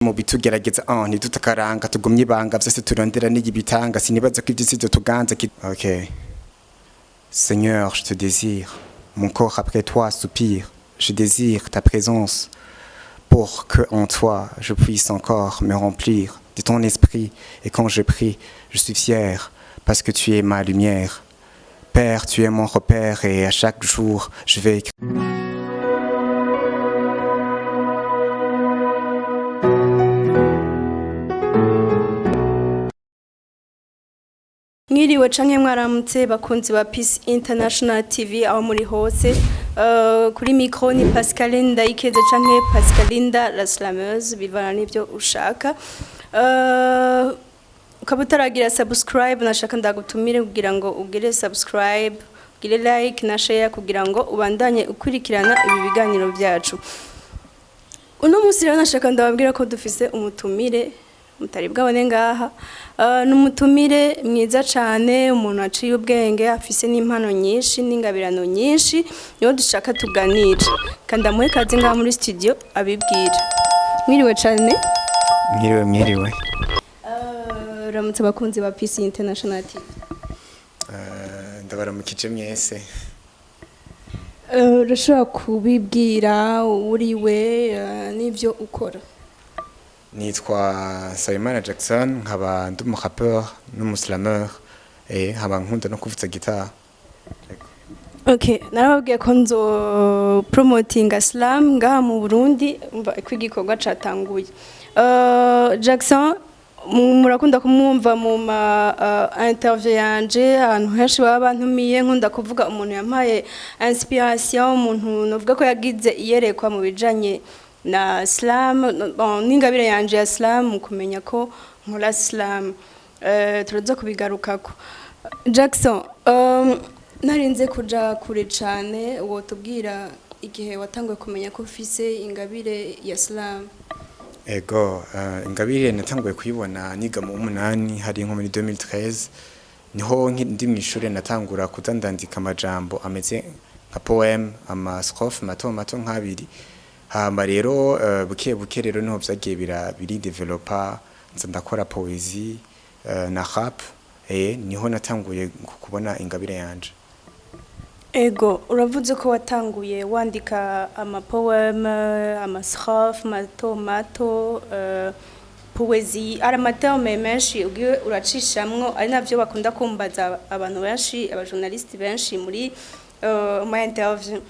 mu bitugerageza ntidutakaranga tugumye ibanga vyose turondera n'igibitanga sinibaza ko ivyisi tuganza OK. Seigneur, je te désire. Mon corps après toi soupire. Je désire ta présence pour que en toi je puisse encore me remplir de ton esprit. Et quand je prie, je suis fier parce que tu es ma lumière. Père, tu es mon repère et à chaque jour je vais écrire. Mwiriwe canke mwaramutse bakunzi ba Peace International TV aho muri hose kuri micro ni Pascaline Ndayikeze canke Pascalinda la slameuse bivana n'ivyo ushaka ukaba utaragira subscribe nashaka ndagutumire kugira ngo ugire subscribe ugire like na share kugira ngo ubandanye ukurikirana ibi biganiro byacu. Uno munsi rero nashaka ndababwira ko dufise umutumire mutari bwabone ngaha numutumire mwiza cyane umuntu aciye ubwenge afise n'impano nyinshi n'ingabirano nyinshi niyo dushaka tuganira kandi amuhe kazi ngaha muri studio abibwira. Mwiriwe cyane. Mwiriwe. Ramutse bakunzi ba Peace International TV. Ndabaramukije mwese. Urashobora kubibwira uriwe n'ivyo ukora? Nitwa Sayimana Jackson nkaba ndi umurapeur n'umuslameur nkaba nkunda no kuvuza guitar. Okay, narababwiye ko nzo promoting slam ngaha mu Burundi umva igikorwa catanguye. Jackson murakunda kumwumva mu ma interview yanje ahantu henshi baba bantumiye nkunda kuvuga umuntu yampaye inspiration umuntu novuga ko yagize iyerekwa mu bijanye na slam n'ingabire yanje ya slam kumenya ko nkora slam turaza kubigarukako. Jackson narinze kuja kure cyane uwo tubwira igihe watanguye kumenya ko ufise ingabire ya slam. Ego ingabire natanguye kuyibona niga mu 8 hari nko muri 2013 niho ndi mu ishure natangura kuzandandika amajambo ameze nka poem ama strophe mato nk'abiri. Hama rero buke rero niho vyagiye biri developer nza ndakora poesie na rap niho natanguye kubona ingabire yanje. Ego uravuze ko watanguye wandika ama poem ama strophe mato poesie ari amaterme menshi ugiye uracishamwo ari navyo bakunda kumbaza abantu benshi abajournaliste benshi muri my interview.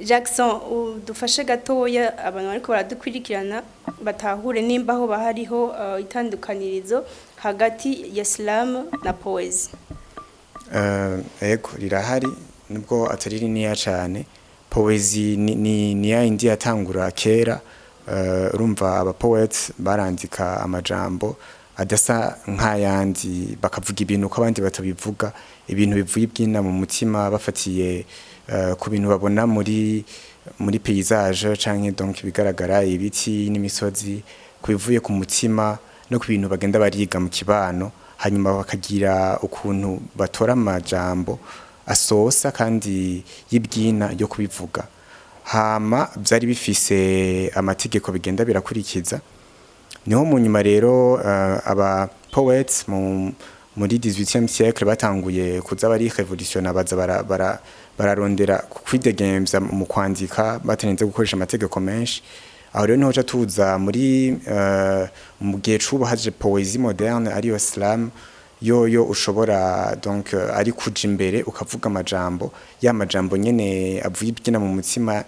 Jackson udufashe gatoya abantu ariko baradukwirikirana batahure nimba aho bahariho itandukanirizo hagati ya slam na poesie. Ego rirahari nubwo atari rinini cyane. Poesie ni ya indi yatangura kera urumva aba poets barandika amajambo adasa nk'ayandi bakavuga ibintu ko abandi batabivuga ibintu bivuye ibyina mu mutima bafatiye ku bintu babona muri paysage canke donc bigaragara ibiti n'imisozi kubivuye ku mutima no ku bintu bagenda bariga mu kibano hanyuma bakagira ukuntu batora amajambo asosa kandi y'ibyina yo kubivuga. Hama byari bifise amategeko bigenda birakurikiza niho mu nyuma rero aba poets muri 18e siècle batanguye kuza bari revolution abaza bararondera kwidegemvya mu kwandika batenze gukoresha amategeko menshi. Aho rero niho tuza muri mu gihe cuba haje poésie moderne ariyo slam yo ushobora donc ari kuja imbere ukavuga amajambo ya majambo nyene avuye ibyina mu mutima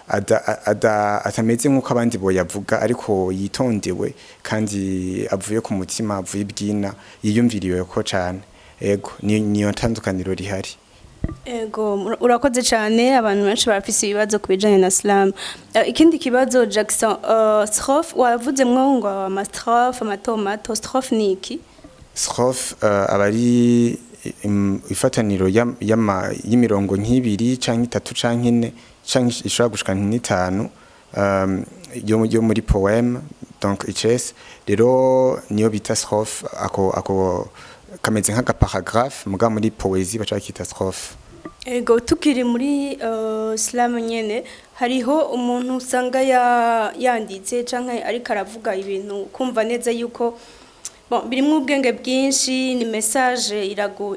atameze nk'uko abandi boyavuga ariko yitondewe kandi avuye ku mutima avuye ibyina yiyumviriwe ko cyane. Ego niyo tandukaniro rihari. Ego urakoze cyane abantu benshi barafise ibibazo kubijanye na slam. Ikindi kibazo Jackson strophe wavuze ngo ama strophe mato strophe niki? Strophe abari ifataniro y'imirongo nk'ibiri canke 3 canke 4 canke ishobora gushika nk'itanu yo muri poem donc ices rero niyo bita strophe ako kameze nk'aka paragraphe muga muri poésie baca kita strophe. ego tukiri muri slam nyene hariho umuntu usanga yanditse canke ariko aravuga ibintu kumva neza yuko bon birimwo ubwenge bwinshi ni message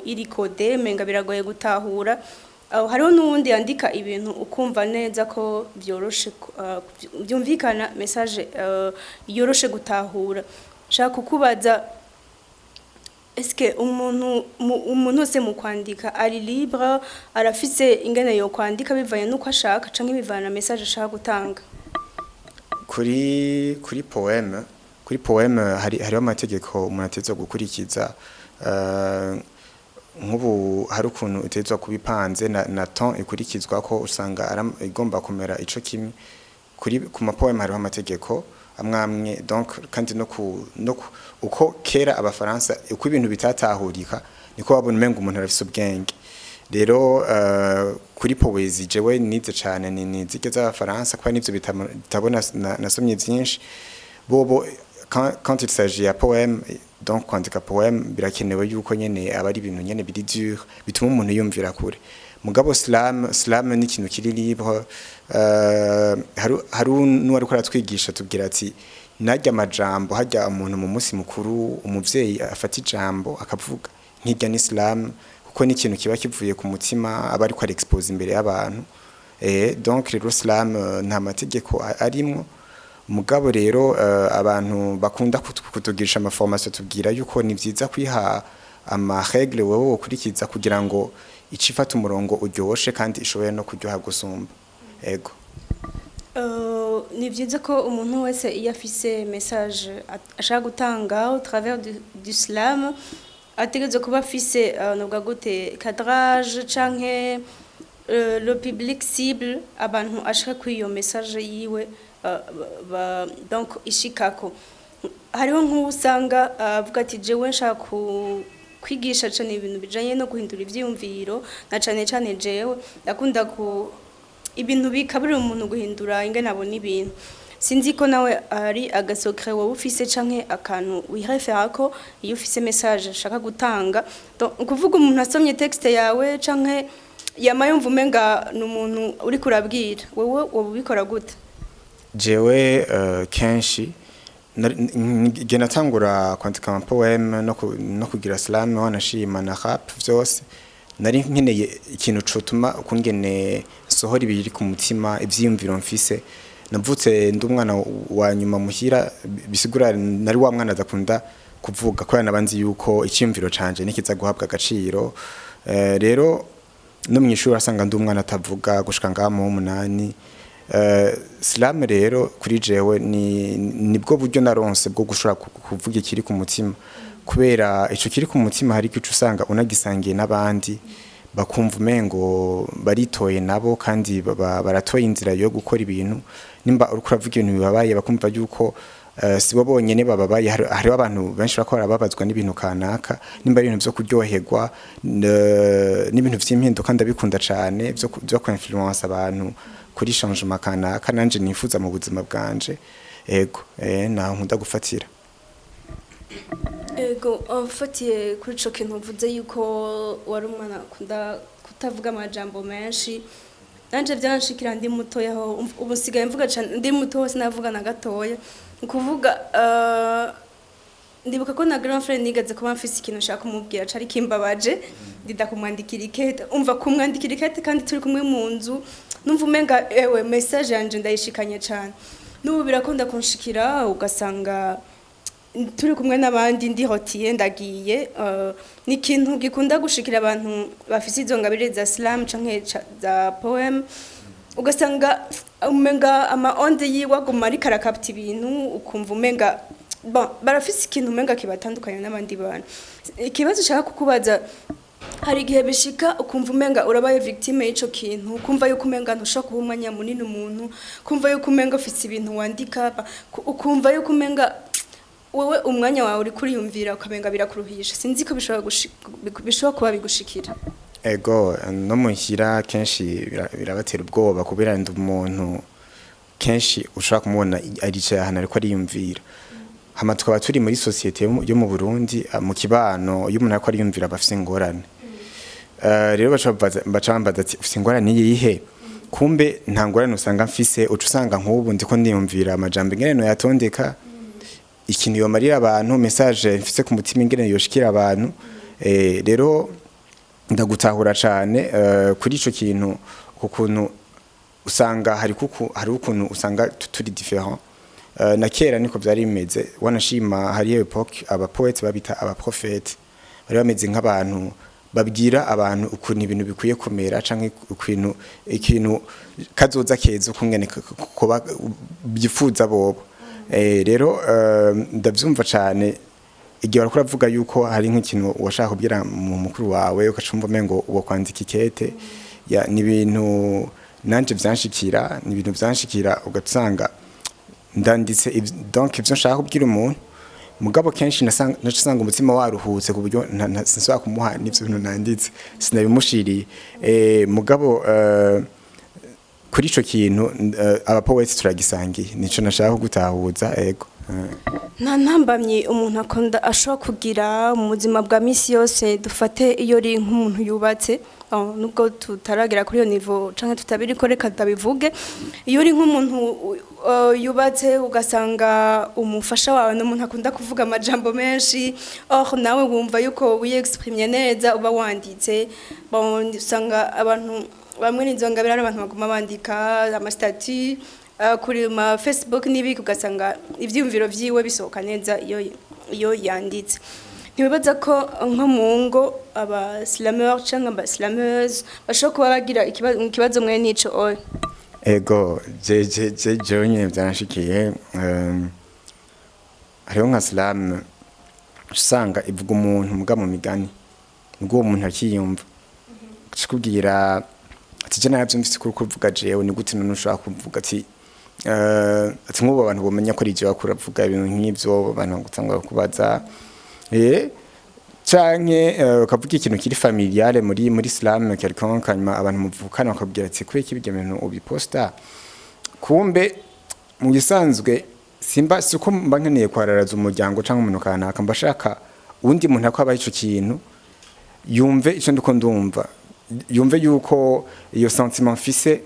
irikode menga biragoye gutahura hariho n'uwundi yandika ibintu ukumva neza ko byoroshe byumvikana message yoroshe gutahura shaka kukubaza eske umuntu wese mu kwandika ari libre arafise ingene yo kwandika bivanye nuko ashaka canke bivana na message ashaka gutanga kuri poeme hariho amategeko umuntu ateza gukurikiza nk'ubu hari ukuntu utezwa kubipanze na temps ikurikizwa ko usanga igomba kumera ico kimwe ku mapoeme hariho amategeko amwamwe donc kandi no uko kera abafaransa uko ibintu bitatahurika niko babona umenga umuntu arafise ubwenge rero kuri poezi jewe nize cyane ni zike z'abafaransa kwa nivyo bitabona nasomye byinshi bobo quand il s'agit ya poème donc kwandika poème birakenewe yuko nyene abari ibintu nyene biri dur bituma umuntu yumvira kure mugabo slam ni ikintu kiri libre haru n'uwari ko aratwigisha tubwira ati najya amajambo hajya umuntu mu munsi mukuru umuvyeyi afata ijambo akavuga nk'irya ni slam kuko ni ikintu kiba kivuye ku mutima aba ariko ari expose imbere y'abantu donc rero slam nta mategeko arimwo mugabo rero abantu bakunda kutugirisha ama formation tubwira yuko ni vyiza kwiha ama règle wewe ukurikiza kugira ngo icifata umurongo uryoshe kandi ishoboye no kuryoha gusumba ego ni vyiza ko umuntu wese iyo afise message ashaka gutanga au travers du slam ategerezwa kuba afise nubwo gute cadrage canke le public cible abantu ashaka kwiyo message yiwe donc ishikako hariho nk'usanga avuga ati jewe nshaka kwigisha cyane ibintu bijanye no guhindura ivyiyumviro na cyane jewe ndakunda ibintu bikaburira umuntu guhindura ingene abona ibintu sinzi ko nawe ari agasokre wowe ufise canke akantu wihefera ko iyo ufise message shaka gutanga donc kuvuga umuntu asomye texte yawe canke yamayumva umenga n'umuntu uri kurabwira wowe ubikora gute jewe kenshi nge natangura kwandika ama poème no kugira slam wanashima na rap vyose nari nkeneye ikintu cotuma kungene sohora ibiri ku mutima ivyiyumviro mfise navutse ndumwana wa nyuma muhira bisigura nari wa mwana adakunda kuvuga ko yanabanzi yuko icyumviro canje nikiza guhabwa agaciro rero no mwishuri asanga ndumwana atavuga gushika ngamo umunani slam rero kuri jewe nibwo buryo naronse bwo gushora kuvuga ikiri ku mutima kubera ico kiri ku mutima hari kicu usanga unagisangiye n'abandi bakumva umengo baritoye nabo kandi baratoye inzira yo gukora ibintu nimba uriko uravuga ibintu bibabaye bakumva yuko sibo bonyene bababaye hari abantu benshi bakora babazwa n'ibintu kanaka nimba ari ibintu byo kuryoherwa n'ibintu vy'impinduka ndabikunda cyane byo ku influence abantu kuri changement kanaka nanje nifuza mu buzima bwanje ego naho nkunda gufatira ego afatiye kuri ico kintu uvuze yuko wari umwana akunda kutavuga amajambo menshi nanje byanshikira ndi muto yaho ubu sigaye mvuga cyane ndi muto hose navuga na gatoya ukuvuga ndibuka ko na grand frère nigaze kuba mfise ikintu nshaka kumubwira cari kimbabaje ndida kumwandikira ikete umva kumwandikira ikete kandi turi kumwe mu nzu numva umenga ewe message yanje ndayishikanye cyane n'ubu birakunda kunshikira ugasanga turi kumwe n'abandi ndi hotiye ndagiye ni ikintu gikunda gushikira abantu bafise izo ngabire za slam canke za poem ugasanga umenga ama onde yiwaguma ari karakapta ibintu ukumva umenga barafise ikintu umenga kibatandukanye n'abandi bantu ikibazo ushaka kukubaza hari igihe bishika ukumva umenga urabaye victime y'ico kintu ukumva yuko umenga ntushaka kuba umwanya munini umuntu kumva yuko umenga ufise ibintu wandika ukumva yuko umenga wewe umwanya wawe uri kuriyumvira ukamenga birakuruhisha sinzi ko bishobora kuba bigushikira ego no muhira kenshi birabatera ubwoba kubera ndi umuntu kenshi ushaka kumubona aricaye ahantu ariko ariyumvira hama tukaba turi muri societe yo mu Burundi mu kibano iyo umuntu ariko ariyumvira bafise ingorane rero baca bambaza ati ufite ingorane yihe kumbe nta ngorane usanga mfise uca usanga nk'ubu ndiko ndiyumvira amajambo ingene no yatondeka ikintu yomarira abantu message mfise ku mutima ingene yoshikira abantu rero ndagutahura cyane kuri ico kintu kukuntu usanga hari ukuntu usanga turi different na kera niko byari bimeze wanashima hari epoque aba poets babita aba prophètes bari bameze nk'abantu babwira abantu ukuntu ibintu bikwiye kumera canke ikintu kazoza keza ukungene kuba byifuza bobo rero ndavyumva cyane igihe warakora avuga yuko hari nk'ikintu washaka kubwira mu mukuru wawe ukacumva mengo uwo kwandika ikete ni ibintu nanje byanshikira ni ibintu byanshikira ugatsanga ndanditse donc ivyo nshaka kubwira umuntu mugabo kenshi nasanga umutima waruhutse ku buryo sinshobora kumuha n'ivyo bintu nanditse sinabimushiriye mugabo kuri ico kintu aba poets turagisangiye nico nashaka gutahuza ego nta ntambamye umuntu akunda ashobora kugira mu buzima bwa misi yose dufate iyo uri nk'umuntu yubatse nubwo tutaragera kuri iyo nivo canke tutabiriko reka ndabivuge iyo uri nk'umuntu yubatse ugasanga umufasha wawe n'umuntu akunda kuvuga amajambo menshi nawe wumva yuko wiyexprime neza uba wanditse usanga abantu bamwe n'inzongabira abantu baguma bandika amastati kuri ma Facebook n'ibiki ugasanga ivyumviro vyiwe bisohoka neza iyo yanditse ntibibaza ko nko mu ngo aba slameur cyangwa aba slameuse bashobora kuba bagira ikibazo mwe nico ego je jonye byanshikiye hariho nka slam usanga ivuga umuntu muga mu migani nubwo umuntu akiyumva kukubwira ati je navyumvise kuri kuvuga jewe ni gute none ushaka kuvuga ati nk'ubu abantu bamenya ko ari je bakuravuga ibintu nk'ivyo abantu gutangura kubaza canke ukavuga ikintu kiri familiale muri slam quelqu'un kanyuma abantu muvukana bakabwira ati kuri iki bijya ibintu ubiposta kumbe mu gisanzwe simba suko mba nkeneye kwararaza umuryango canke umuntu kanaka mbashaka undi muntu akaba ico kintu yumve ico ndiko ndumva yumve yuko iyo sentiment mfise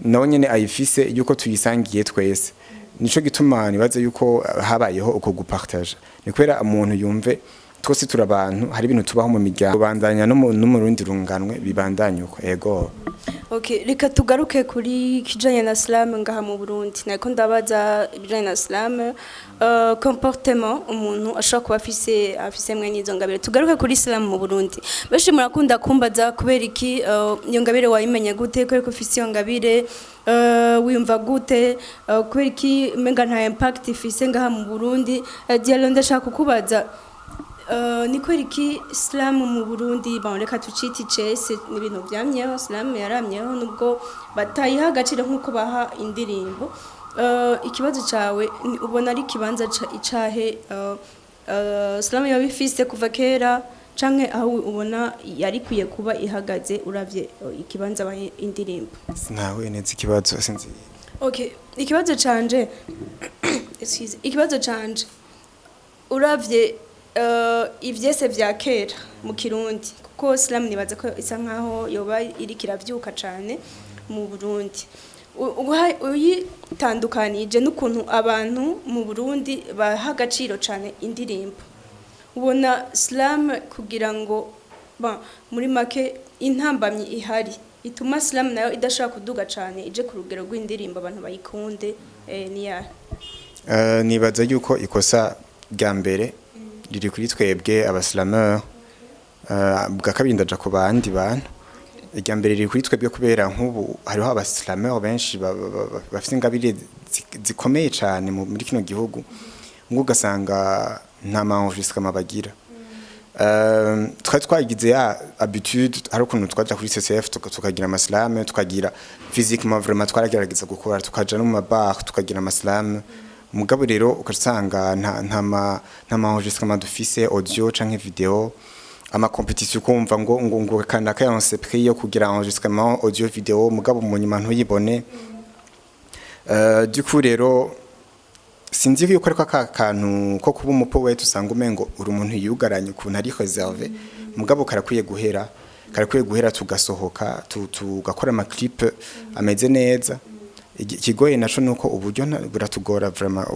nawe nyene ayifise yuko tuyisangiye twese nico gituma nibaze yuko habayeho uko gupartage ni kwera umuntu yumve twese turabantu hari ibintu tubaho mu miryango bandanya no mu rundi runganwe bibandanye uko ego okay reka tugaruke kuri kijanye na slam ngaha mu Burundi nako ndabaza bijanye na slam comportement umuntu ashobora kuba afise mwe nizo ngabire tugaruke kuri slam mu Burundi beshi murakunda kumbaza kubera iki iyo ngabire wayimenye gute ko ufise iyo ngabire wiyumva gute kubera iki menga nta impact ifise ngaha mu Burundi dialo ndashaka kukubaza ni kweri ki slam mu Burundi reka tuciti cese ni ibintu byamyeho slam yaramyeho nubwo batayiha agaciro nkuko baha indirimbo ikibazo cawe ubona ari kibanza icahe slam yabifise kuva kera canke aho ubona yari kwiye kuba ihagaze uravye ikibanza bahe indirimbo sinawe neza ikibazo sinzi okay ikibazo canje ikibazo canje uravye ivyese vya kera mu Kirundi kuko slam nibaza ko isa nkaho yoba iri kiravyuka cane mu Burundi uyitandukanije n'ukuntu abantu mu Burundi baha agaciro cane indirimbo ubona slam kugira ngo muri make intambamyi ihari ituma slam nayo idashaka kuduga cane ije ku rugero rw'indirimbo abantu bayikunde niya nibaza yuko ikosa rya mbere riri kuri twebwe abaslameur bwa kabiri ndaja ku bandi bantu irya mbere riri kuri twebwe kubera nk'ubu hariho abaslameur benshi bafite ingabire zikomeye cyane muri kino gihugu ngo ugasanga nta enregistrement bagira twagize ya habitude hari ukuntu twaja kuri CCF tukagira amaslam tukagira physiquement vraiment twaragerageza gukora tukaja no mu bar tukagira amaslam mugabo rero ukasanga nta enregistrement dufise audio canke video ama competition kumva ngo kana kayanse prix yo kugira enregistrement audio video mugabo mu nyuma ntuyibone du coup rero sinzi yuko ariko akantu ko kuba umupo wetu usanga umengo uri umuntu yugaranye ukuntu ari réservé mugabo karakwiye guhera karakwiye guhera tugasohoka tugakora amaclip ameze neza. Ikigoye naco nuko uburyo buratugora vraiment,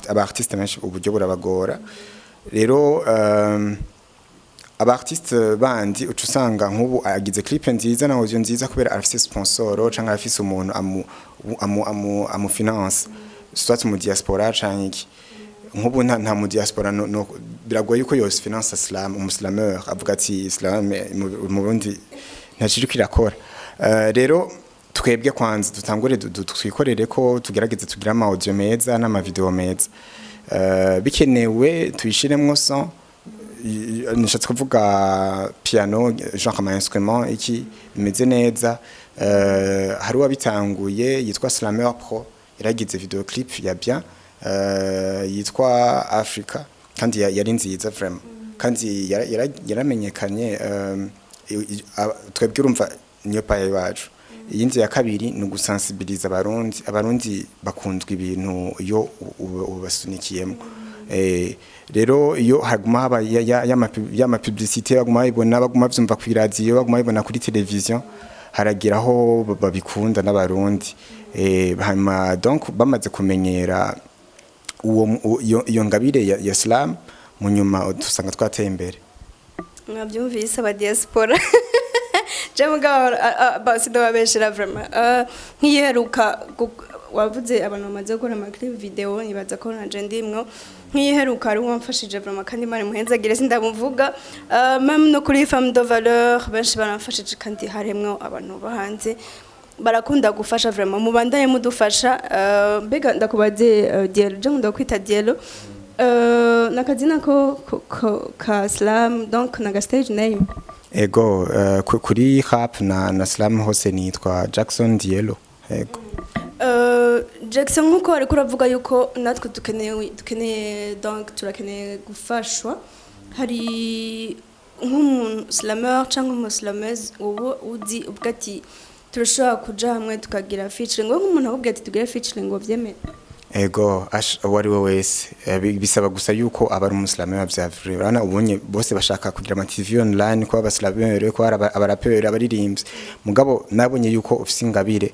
aba artiste benshi uburyo burabagora. Rero aba artiste bandi ucusanga nk'ubu agize clip nziza na audio nziza kubera afise sponsor canke afise umuntu amu finance, soit mu diaspora canke nk'ubu nta mu diaspora no biragoye yuko yose finance Islam, umuslameur avuga ati Islam mu Burundi ntaciri kirakora. Rero twebwe kwanza dutangure twikorere ko tugerageze tugira ama audio meza n'ama video meza, bikenewe tuyishiremwo son, nishatse kuvuga piano genre ama instrument iki bimeze neza. Hari wabitanguye yitwa Slammer Pro, yaragize video clip ya bien yitwa Africa kandi yari nziza vraiment, kandi yaramenyekanye. Twebwe urumva niyo paye wacu. Iyindi ya kabiri ni ugusensibiliza abarundi bakundwa ibintu iyo ubasunikiyemo. Rero iyo haguma haba y'ama publicité baguma babibona, baguma bavyumva ku radio, baguma babibona kuri television, haragiraho babikunda n'abarundi. Hanyuma donc bamaze kumenyera iyo ngabire ya Islam, mu nyuma dusanga twateye imbere. Mwabyumvise aba diaspora Jamuga basido babeshera vraiment. Nkiyeruka wavuze abantu bamaze gukora ama clip video, nibaza ko nanje ndimwo. Nkiyeruka ari wamfashije vraiment kandi mari muhenzagire sindamuvuga. Même no kuri femme de valeur benshi baramfashije kandi haremwo abantu bahanze barakunda gufasha vraiment, mubandaye mudufasha. Mbega ndakubaze Dielo, je ndakwita Dielo. Nakazina ko ka Islam, donc naga stage name. Ego kuri rap na Slam hose nitwa Jackson Dielo. Ego Jackson, nkuko ari kuravuga yuko natwe dukeneye donc turakeneye gufashwa. Hari nk'umuntu slammer cyangwa umuslameuse ubu uzi ubwo ati turashobora kuja hamwe tukagira featuring, ngo nk'umuntu akubwira ati tugire featuring ngo vyemere? Ego wari we wese bisaba gusa yuko abari umuslameur bavyavure. Urana ubonye bose bashaka kugira ama TV online, ko abaslameur, ko abarapeur, abaririmbyi. Mugabo nabonye yuko ufise ingabire,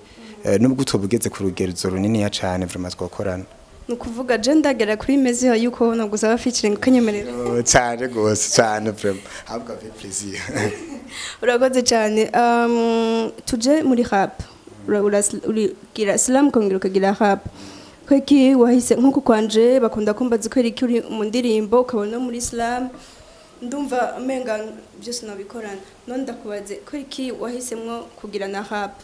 nubwo utobugeze ku rugerezo runini ya cane vraiment twakorana. Nukuvuga je ndagera kuri mezi yuko no gusaba featuring kanyemerera. Cyane gose cyane vraiment. Habwa avec plaisir. Urakoze cyane. Tuje muri rap. Uragira Islam kongera ukagira rap. Kweki wahise nkuko kwanje bakunda kumbaza ko iri kuri mu ndirimbo ukabona muri Islam, ndumva amenga byose nabikorana. None ndakubaze kweki wahisemwo kugira na rap?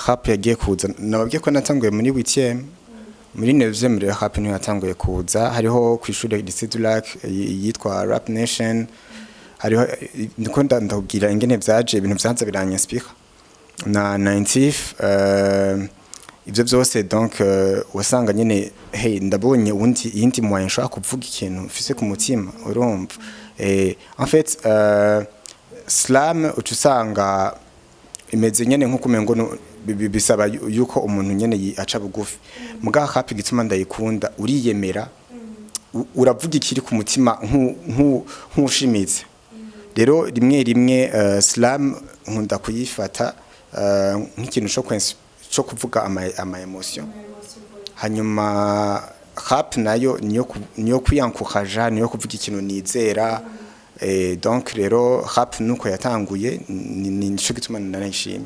Rap yagiye kuza, nababwiye ko natanguye muri 8e, muri 9e muri rap niyo yatanguye kuza. Hariho ku ishuri lycée du Lac yitwa Rap Nation, hariho ndiko ndakubwira ingene vyaje ibintu vyanza biranyaspira na 90 ivyo byose. Donc wasanga nyene hey ndabonye undi yindi moyen nshaka kuvuga ikintu mfise ku mutima urumva. En fait Slam ucusanga imeze nyene nko kumengo bisaba yuko umuntu nyene aca bugufi. Muga hapi gituma ndayikunda, uriyemera uravuga ikiri ku mutima nk'ushimitse. Rero rimwe Slam nkunda kuyifata nk'ikintu cyo kuvuga ama emotion. Hanyuma rap nayo niyo kwiyankukaja, niyo kuvuga ikintu nizera. Donc rero rap nuko yatanguye ni nico gituma nanayishimye.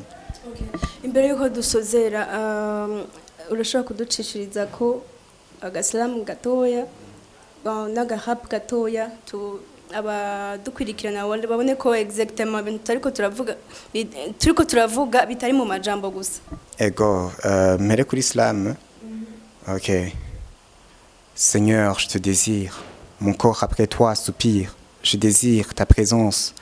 Imbere yuko dusozera urashobora kuducishiriza ko agaslam gatoya naga rap gatoya abadukwirikirana babone ko exactement ibintu turiko turavuga bitari mu majambo gusa? Ego mere kuri Islam. OK. Seigneur, je te désire. Mon corps après toi soupire. Je désire ta présence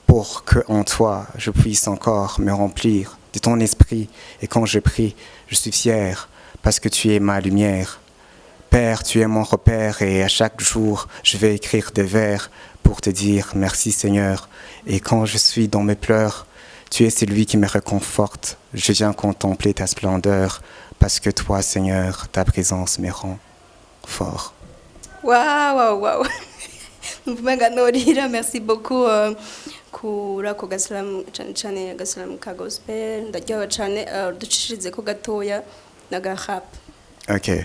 pour que en toi je puisse encore me remplir de ton esprit. Et quand je prie, je suis fier parce que tu es ma lumière. Père, tu es mon repère et à chaque jour, je vais écrire des vers pour te dire merci Seigneur. Et quand je suis dans mes pleurs, tu es celui qui me réconforte. Je viens contempler ta splendeur parce que toi Seigneur, ta présence me rend fort. Wow. mvuga norira merci beaucoup kuri ako gasalamu cyane agasalamu ka gospel ndaryoha cyane ducishirize ko gatoya na ga rap. Okay.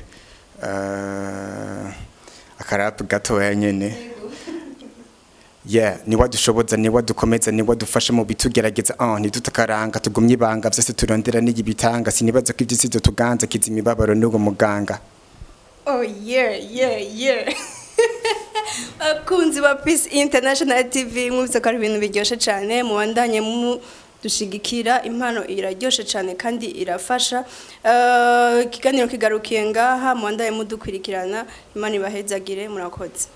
Akarap gatoya nyene. Yeah, ni wadushoboza ni wadukomeza ni wadufasha mu bitugerageza ntidutakaranga tugumye ibanga byose turondera n'igibitanga sinibaza ko ivyisi tuganza kizimibabaro n'ugo muganga. Oh yeah. Akunzi ba Peace International TV mwumvise ko ari ibintu biryoshe cyane mubandanye mu dushigikira impano iraryoshe cyane kandi irafasha ikiganiro kigarukiye ngaha mubandanye mudukwirikirana imana ibahezagire murakoze.